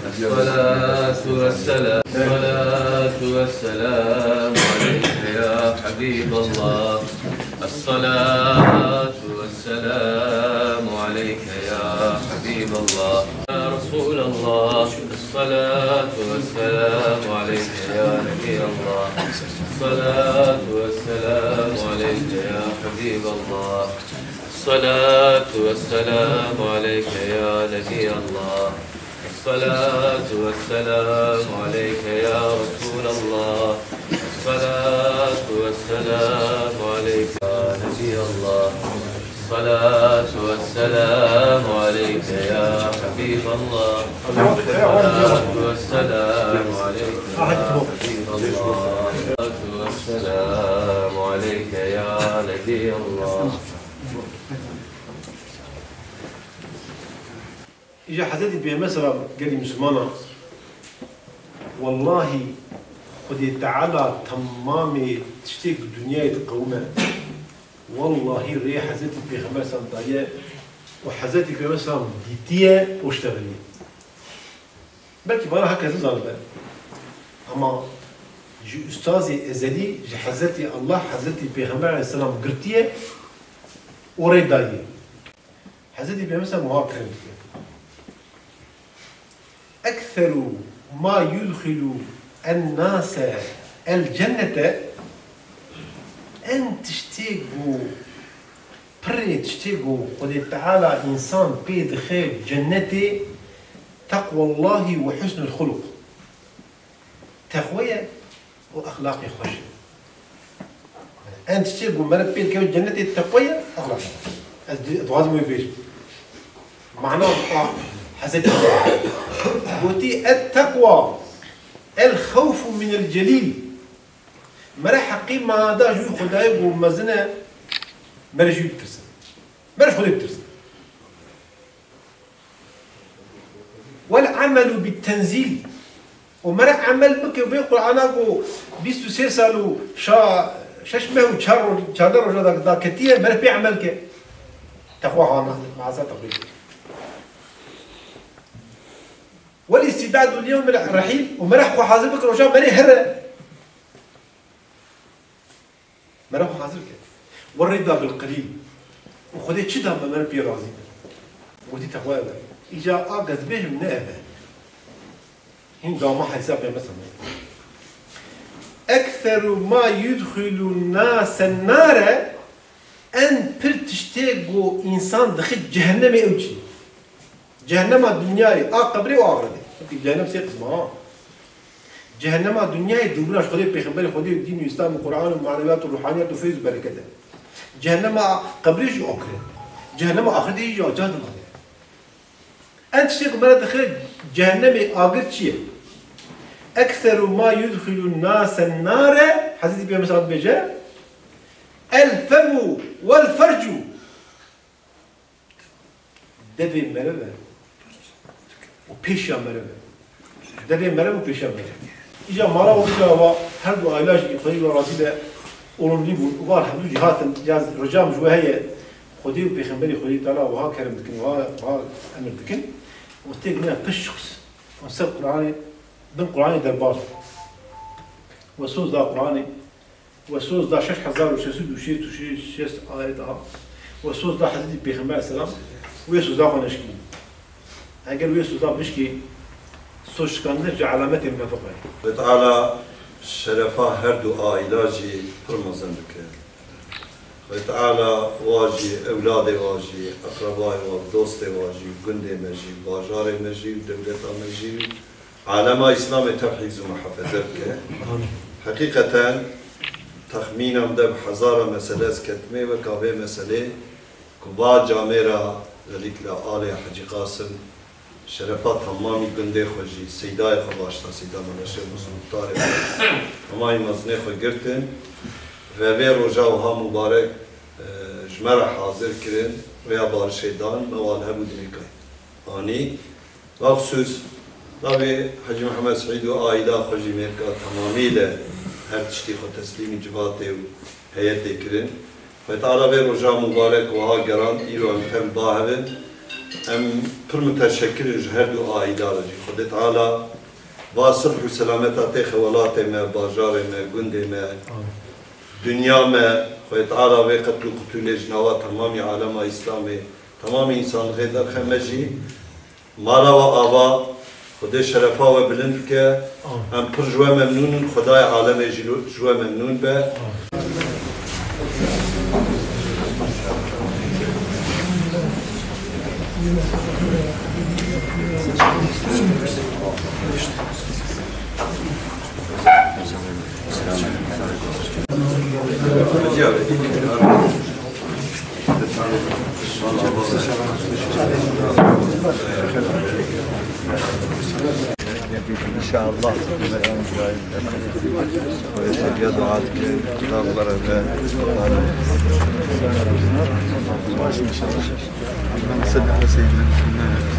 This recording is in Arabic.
الصلاة والسلام عليك يا حبيب الله. الصلاة والسلام عليك يا حبيب الله. يا رسول الله الصلاة والسلام عليك يا نبي الله. الصلاة والسلام عليك يا حبيب الله. الصلاة والسلام عليك يا نبي الله. الصلاة والسلام عليك يا رسول الله. الصلاة والسلام عليك يا نبي الله. الصلاة والسلام عليك يا حبيب الله. الصلاة والسلام عليك يا حبيب الله. الصلاة والسلام عليك يا نبي الله. إجا حضرتي بمثلا قال لي مسلمانا والله خدي تعالى تمام تشتيك الدنيا تقومها والله ريح حضرتي بغمار سنطايا وحضرتي بمثلا ديتيا واشتغلي بلكي بانا هكذا ظالبا أما جي أستاذي أزلي جي حضرتي الله حضرتي بغمار عليه السلام قرتيا وريدايا حضرتي بمثلا مهاكرا أكثر ما يدخل الناس الجنة أن تشتيقوا تشتيقوا قد تعالى إنسان بيدخل جنته تقوى الله وحسن الخلق تقوية وأخلاق خوش أن تشتيقوا مرة بيدخل جنته تقوية أخلاق أدوازم يفيش معناه حسيت قلتي التقوى الخوف من الجليل مرا حقي ما هذا جو خداي ومزنا مرا جو بترسل مرا خداي بترسل والعمل بالتنزيل ومرا عمل بك بيقول انا بو 26 سالو شاش ما تشارو رجا دا كتيه مرا بيعمل ك تقوى هنا مع ذات تقريبا والاستعداد اليوم الرحيل ومرح وحاضر بك رجاء مري هرة مرح وحاضر كده والرضا بالقليل وخذيت شدها ما مر بي راضي ودي تقوى إجا أجد به من أبا هين قام حساب مثلا أكثر ما يدخل الناس النار أن تشتاقوا إنسان دخل جهنم أوجي جهنم الدنيا قبري وآخرتي جهنم سي قسمها جهنم الدنيا دوبلاش خدي بيغمبر خدي الدين والإسلام والقرآن والمعنويات والروحانيات وفيز بركته جهنم قبري جو آخرة جهنم آخرتي جو جهنم أنت شيء مرة دخل جهنم آخر شيء أكثر ما يدخل الناس النار حديث بها مثلا بجا الفم والفرج دبي مرة وبيشا مرة دبي مرة وبيشا مرة إجا مرة وإجا هر دو علاج خدي وراسيله أولمبي وقال حدو جهات جاز رجام جوهية خدي وبيخبري خدي تعالى وها كرم دكن وها أمر دكن وتيجي منها بيش شخص ونسب قرآني بن قرآني دربار وسوز دا قرآني وسوز دا 6606 آياتها وسوز دا حديث بيخبر السلام ويسوس دا خنشكي اگر ويسوس دا بشكي سوش كاندر علامات المنافقه وتعالى شرفا هردو عائلاجي فرمزن بك وتعالى واجي اولادي واجي اقربائي ودوستي واجي قندي مجي باجاري مجي ودولة مجي عالم اسلام تبحيز ومحافظه بك حقيقه تخمينا مدب حزارة مسألة كتمه وكابه مسألة كبا جاميرا ذلك لآل حجي قاسم شرفات همامي قندي خوجي سيداي خباشتا سيدا منشي مسلم طارق هماي مزني خو قرتن وفي رجاوها مبارك جمرة حاضر كرن ويا بار شيطان موال هبو دنيكاي آني بخصوص طبي حجي محمد سعيد وآيدا خوجي ميركا تمامي له هر تشتي خو تسليمي جباتي وهيتي كرن فتعالى في رجاء مبارك وها قران إيرو أمثال باهبن ام پر متشکر هر دو آیدار جی خدا تعالی واصل و سلامت خولات ما باجار ما گند ما دنیا ما خدا تعالی و قتل و قتل جنوا تمام عالم اسلامی تمام انسان غیر خمجی مالا و آوا خدا شرفا و بلند که ام پر جوا ممنون خدای عالم جوا ممنون به إن شاء الله ويا دعاتك الله بركة اللهم صل على سيدنا محمد